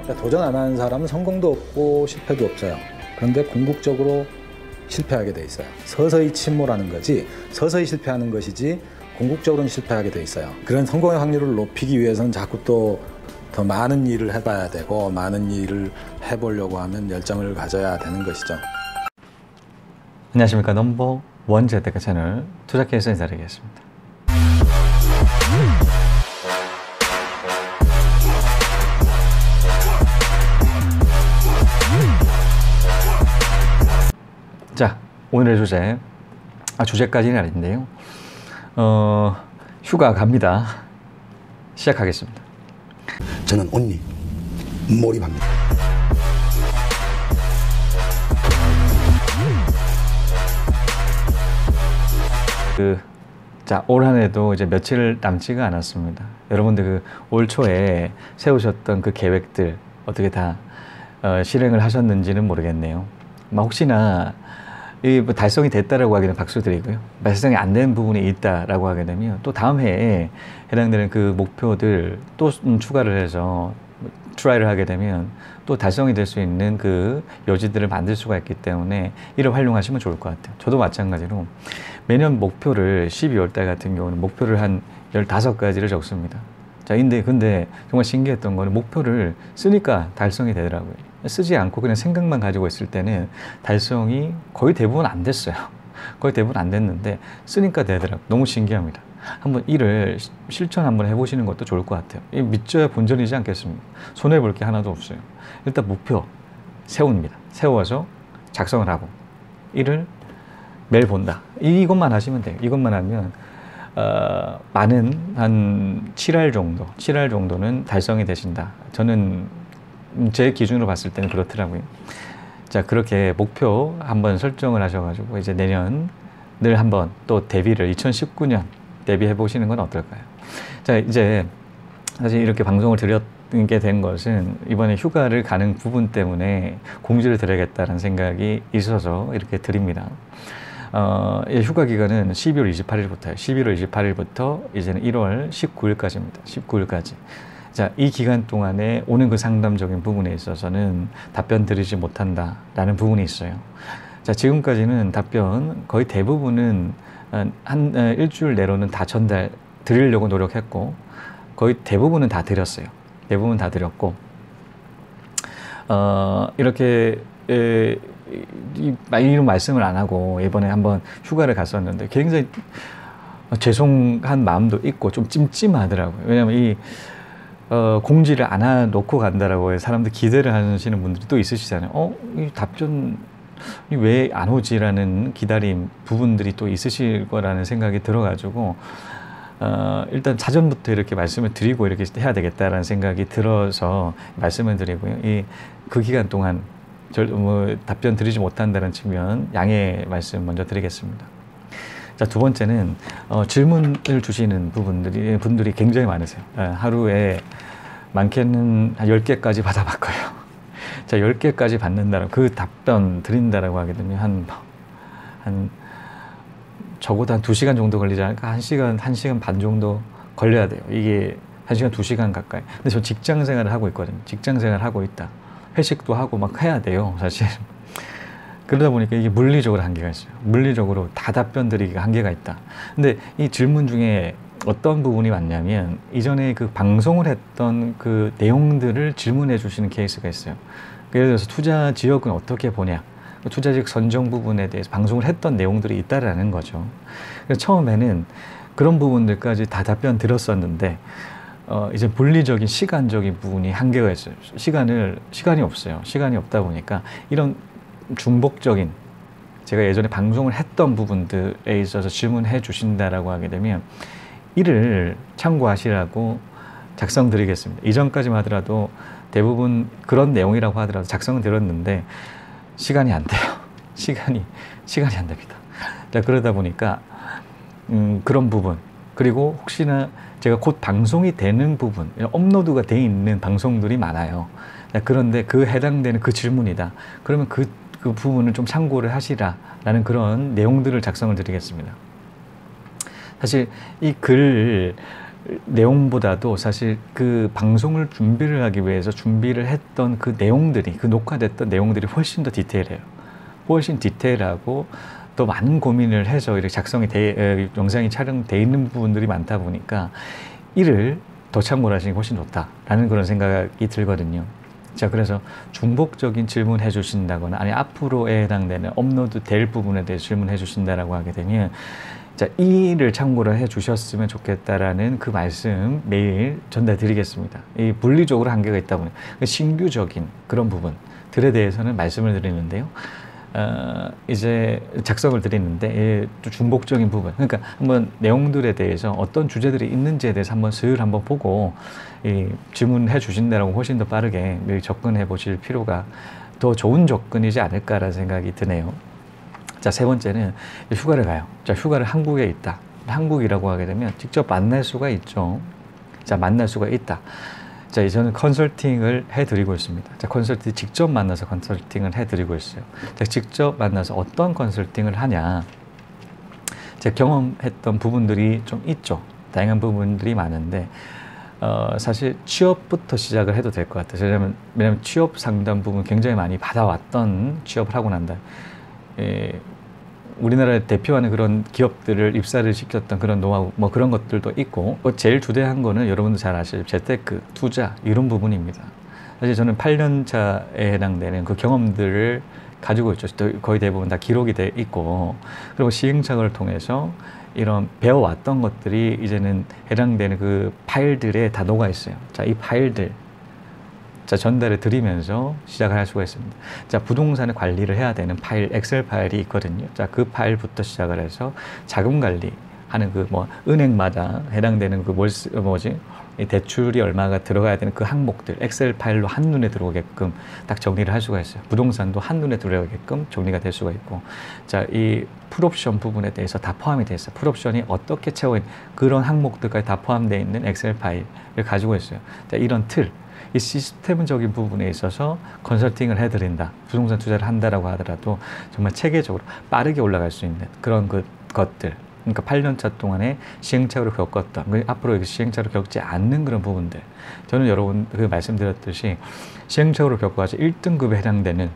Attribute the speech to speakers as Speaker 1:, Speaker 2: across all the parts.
Speaker 1: 그러니까 도전 안 하는 사람은 성공도 없고 실패도 없어요. 그런데 궁극적으로 실패하게 돼 있어요. 서서히 침몰하는 거지, 서서히 실패하는 것이지 궁극적으로는 실패하게 돼 있어요. 그런 성공의 확률을 높이기 위해서는 자꾸 또 더 많은 일을 해봐야 되고, 많은 일을 해보려고 하면 열정을 가져야 되는 것이죠.
Speaker 2: 안녕하십니까. 넘버 원 재테크 채널 투자케이스 인사드리겠습니다. 자, 오늘의 주제, 주제까지는 아닌데요. 휴가 갑니다. 시작하겠습니다.
Speaker 3: 저는 온리 몰입합니다.
Speaker 2: 올 한 해도 이제 며칠 남지가 않았습니다. 여러분들 올 초에 세우셨던 그 계획들 어떻게 다 실행을 하셨는지는 모르겠네요. 혹시나 달성이 됐다라고 하게 되면 박수 드리고요. 달성이 안 된 부분이 있다라고 하게 되면 또 다음 해에 해당되는 그 목표들 또 추가를 해서 트라이를 하게 되면 또 달성이 될 수 있는 그 여지들을 만들 수가 있기 때문에 이를 활용하시면 좋을 것 같아요. 저도 마찬가지로 매년 목표를 12월 달 같은 경우는 목표를 한 15가지를 적습니다. 자, 근데 정말 신기했던 거는 목표를 쓰니까 달성이 되더라고요. 쓰지 않고 그냥 생각만 가지고 있을 때는 달성이 거의 대부분 안 됐어요. 거의 대부분 안 됐는데 쓰니까 되더라고요. 너무 신기합니다. 한번 이를 실천 한번 해보시는 것도 좋을 것 같아요. 믿져야 본전이지 않겠습니까? 손해볼 게 하나도 없어요. 일단 목표 세웁니다. 세워서 작성을 하고 이를 매일 본다. 이것만 하시면 돼요. 이것만 하면 많은 한 7할 정도는 달성이 되신다. 저는 제 기준으로 봤을 때는 그렇더라고요. 자, 그렇게 목표 한번 설정을 하셔가지고 이제 내년을 한번 또 2019년 대비해 보시는 건 어떨까요? 자, 이제 사실 이렇게 방송을 드리게 된 것은 이번에 휴가를 가는 부분 때문에 공지를 드려야겠다는 생각이 있어서 이렇게 드립니다. 휴가 기간은 12월 28일부터예요. 11월 28일부터 이제는 1월 19일까지입니다. 19일까지. 자, 이 기간 동안에 오는 그 상담적인 부분에 있어서는 답변 드리지 못한다라는 부분이 있어요. 자, 지금까지는 답변 거의 대부분은 한 일주일 내로는 다 전달 드리려고 노력했고 거의 대부분은 다 드렸어요. 대부분 다 드렸고 이렇게 이런 말씀을 안 하고 이번에 한번 휴가를 갔었는데 굉장히 죄송한 마음도 있고 좀 찜찜하더라고요. 왜냐면 공지를 안 해놓고 간다라고 사람들 기대를 하시는 분들이 또 있으시잖아요. 이 답변 왜 안 오지라는 기다림 부분들이 또 있으실 거라는 생각이 들어가지고 일단 사전부터 이렇게 말씀을 드리고 이렇게 해야 되겠다라는 생각이 들어서 말씀을 드리고요. 그 기간 동안 답변 드리지 못한다는 측면 양해 말씀 먼저 드리겠습니다. 자, 두 번째는 질문을 주시는 분들이 굉장히 많으세요. 하루에 많게는 한 10개까지 받아봤고요. 자, 10개까지 받는다라고 그 답변 드린다라고 하게 되면 한 적어도 한 2시간 정도 걸리지 않을까? 1시간 반 정도 걸려야 돼요. 이게 1시간, 2시간 가까이. 근데 저 직장 생활을 하고 있거든요. 직장 생활을 하고 있다. 회식도 하고 막 해야 돼요, 사실. 그러다 보니까 이게 물리적으로 한계가 있어요. 물리적으로 다 답변 드리기가 한계가 있다. 근데 이 질문 중에 어떤 부분이 왔냐면 이전에 그 방송을 했던 그 내용들을 질문해 주시는 케이스가 있어요. 예를 들어서 투자 지역은 어떻게 보냐, 투자 지역 선정 부분에 대해서 방송을 했던 내용들이 있다라는 거죠. 그래서 처음에는 그런 부분들까지 다 답변 드렸었는데 이제 물리적인 시간적인 부분이 한계가 있어요. 시간이 없어요. 시간이 없다 보니까 이런 중복적인 제가 예전에 방송을 했던 부분들에 있어서 질문해 주신다라고 하게 되면 이를 참고하시라고 작성 드리겠습니다. 이전까지만 하더라도 대부분 그런 내용이라고 하더라도 작성은 드렸는데 시간이 안 돼요. 시간이 안 됩니다. 자, 그러다 보니까 그런 부분, 그리고 혹시나 제가 곧 방송이 되는 부분, 업로드가 돼 있는 방송들이 많아요. 자, 그런데 그 해당되는 그 질문이다. 그러면 그 부분을 좀 참고를 하시라라는 그런 내용들을 작성을 드리겠습니다. 사실 이 글 내용보다도 사실 그 방송을 준비를 하기 위해서 준비를 했던 그 내용들이, 그 녹화됐던 내용들이 훨씬 더 디테일해요. 훨씬 디테일하고 또 많은 고민을 해서 이렇게 영상이 촬영돼 있는 부분들이 많다 보니까 이를 더 참고를 하시는 게 훨씬 좋다라는 그런 생각이 들거든요. 자, 그래서 중복적인 질문해 주신다거나 아니 앞으로에 해당되는 업로드 될 부분에 대해서 질문해 주신다라고 하게 되면 자, 이를 참고를 해 주셨으면 좋겠다라는 그 말씀 매일 전달 드리겠습니다. 이 물리적으로 한계가 있다 보니 신규적인 그런 부분들에 대해서는 말씀을 드리는데요. 이제 작성을 드리는데 또 중복적인 부분, 그러니까 한번 내용들에 대해서 어떤 주제들이 있는지에 대해서 한번 보고 질문해 주신다라고 훨씬 더 빠르게 매일 접근해 보실 필요가 더 좋은 접근이지 않을까라는 생각이 드네요. 자, 세 번째는 휴가를 가요. 자, 휴가를 한국에 있다. 한국이라고 하게 되면 직접 만날 수가 있죠. 자, 만날 수가 있다. 자, 저는 컨설팅을 해드리고 있습니다. 자, 직접 만나서 컨설팅을 해드리고 있어요. 자, 직접 만나서 어떤 컨설팅을 하냐. 제가 경험했던 부분들이 좀 있죠. 다양한 부분들이 많은데, 사실 취업부터 시작을 해도 될 것 같아요. 왜냐면 취업 상담 부분 굉장히 많이 받아왔던 취업을 하고 난다. 우리나라를 대표하는 그런 기업들을 입사를 시켰던 그런 노하우 뭐 그런 것들도 있고 제일 주대한 거는 여러분도 잘 아시죠. 재테크, 투자 이런 부분입니다. 사실 저는 8년 차에 해당되는 그 경험들을 가지고 있죠. 거의 대부분 다 기록이 돼 있고 그리고 시행착오를 통해서 이런 배워왔던 것들이 이제는 해당되는 그 파일들에 다 녹아 있어요. 자, 이 파일들 자, 전달해 드리면서 시작을 할 수가 있습니다. 자, 부동산을 관리를 해야 되는 파일, 엑셀 파일이 있거든요. 자, 그 파일부터 시작을 해서 자금 관리하는 그 은행마다 해당되는 이 대출이 얼마가 들어가야 되는 그 항목들, 엑셀 파일로 한눈에 들어오게끔 딱 정리를 할 수가 있어요. 부동산도 한눈에 들어오게끔 정리가 될 수가 있고. 자, 이 풀옵션 부분에 대해서 다 포함이 되어 있어요. 풀옵션이 어떻게 채워있는 그런 항목들까지 다 포함되어 있는 엑셀 파일을 가지고 있어요. 자, 이런 틀. 이 시스템적인 부분에 있어서 컨설팅을 해드린다. 부동산 투자를 한다라고 하더라도 정말 체계적으로 빠르게 올라갈 수 있는 그런 것들. 그러니까 8년 차 동안에 시행착오를 겪었던, 앞으로 시행착오를 겪지 않는 그런 부분들. 저는 여러분 말씀드렸듯이 시행착오를 겪어가지고 1등급에 해당되는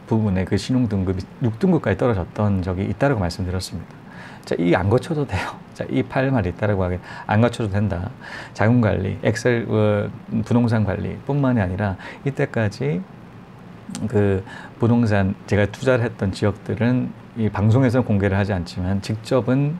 Speaker 2: 부분에 그 신용등급이 6등급까지 떨어졌던 적이 있다고 말씀드렸습니다. 자, 이 안 거쳐도 돼요. 자, 이 파일만 있다라고 하게 안 거쳐도 된다. 자금 관리, 엑셀, 부동산 관리 뿐만이 아니라 이때까지 그 부동산 제가 투자를 했던 지역들은 이 방송에서는 공개를 하지 않지만 직접은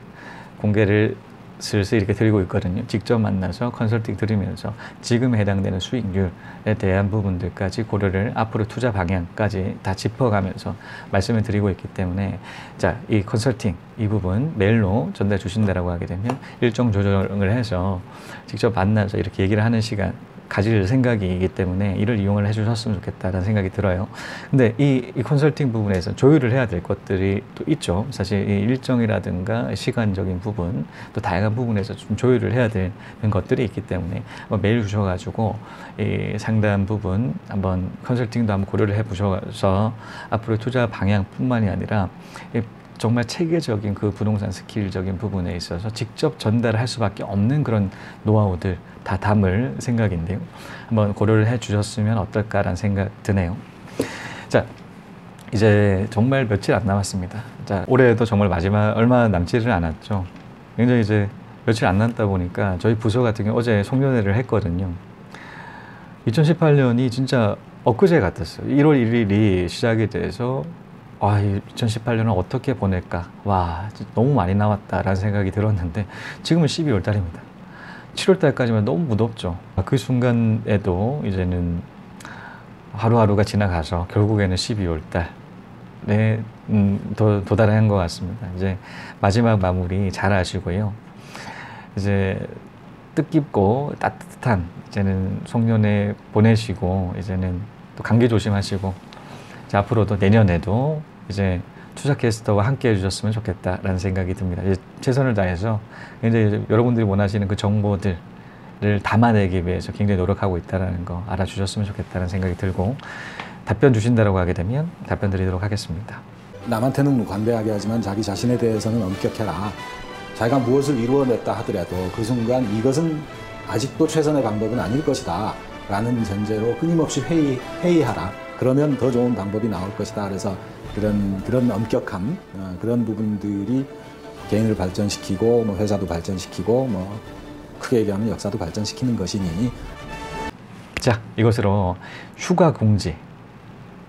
Speaker 2: 공개를 슬슬 이렇게 드리고 있거든요. 직접 만나서 컨설팅 드리면서 지금에 해당되는 수익률에 대한 부분들까지 고려를 앞으로 투자 방향까지 다 짚어가면서 말씀을 드리고 있기 때문에 자, 이 컨설팅 이 부분 메일로 전달 주신다라고 하게 되면 일정 조정을 해서 직접 만나서 이렇게 얘기를 하는 시간 가질 생각이기 때문에 이를 이용을 해주셨으면 좋겠다는 생각이 들어요. 근데 이 컨설팅 부분에서 조율을 해야 될 것들이 또 있죠. 사실 이 일정이라든가 시간적인 부분 또 다양한 부분에서 좀 조율을 해야 되는 것들이 있기 때문에 메일 주셔가지고 이 상담 부분 한번 컨설팅도 한번 고려를 해보셔서 앞으로 투자 방향뿐만이 아니라 정말 체계적인 그 부동산 스킬적인 부분에 있어서 직접 전달할 수밖에 없는 그런 노하우들 다 담을 생각인데요. 한번 고려를 해 주셨으면 어떨까라는 생각 드네요. 자, 이제 정말 며칠 안 남았습니다. 자, 올해도 정말 마지막 얼마 남지를 않았죠. 굉장히 이제 며칠 안 남다 보니까 저희 부서 같은 경우 어제 송년회를 했거든요. 2018년이 진짜 엊그제 같았어요. 1월 1일이 시작이 돼서 2018년을 어떻게 보낼까? 와, 너무 많이 남았다라는 생각이 들었는데 지금은 12월 달입니다. 7월 달까지만 너무 무덥죠. 그 순간에도 이제는 하루하루가 지나가서 결국에는 12월 달에 도달한 것 같습니다. 이제 마지막 마무리 잘 하시고요. 이제 뜻깊고 따뜻한 이제는 송년회 보내시고 이제는 또 감기 조심하시고 자, 앞으로도 내년에도 이제 투자캐스터와 함께 해주셨으면 좋겠다라는 생각이 듭니다. 이제 최선을 다해서 굉장히 여러분들이 원하시는 그 정보들을 담아내기 위해서 굉장히 노력하고 있다는 거 알아주셨으면 좋겠다는 생각이 들고 답변 주신다고 하게 되면 답변 드리도록 하겠습니다.
Speaker 1: 남한테는 관대하게 하지만 자기 자신에 대해서는 엄격해라. 자기가 무엇을 이루어냈다 하더라도 그 순간 이것은 아직도 최선의 방법은 아닐 것이다 라는 전제로 끊임없이 회의하라. 그러면 더 좋은 방법이 나올 것이다. 그래서 그런 엄격함, 그런 부분들이 개인을 발전시키고 뭐 회사도 발전시키고 뭐 크게 얘기하면 역사도 발전시키는 것이니.
Speaker 2: 자, 이것으로 휴가 공지.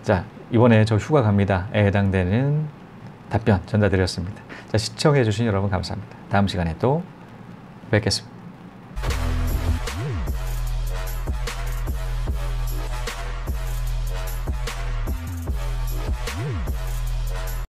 Speaker 2: 자, 이번에 저 휴가 갑니다에 해당되는 답변 전달드렸습니다. 자, 시청해 주신 여러분 감사합니다. 다음 시간에 또 뵙겠습니다.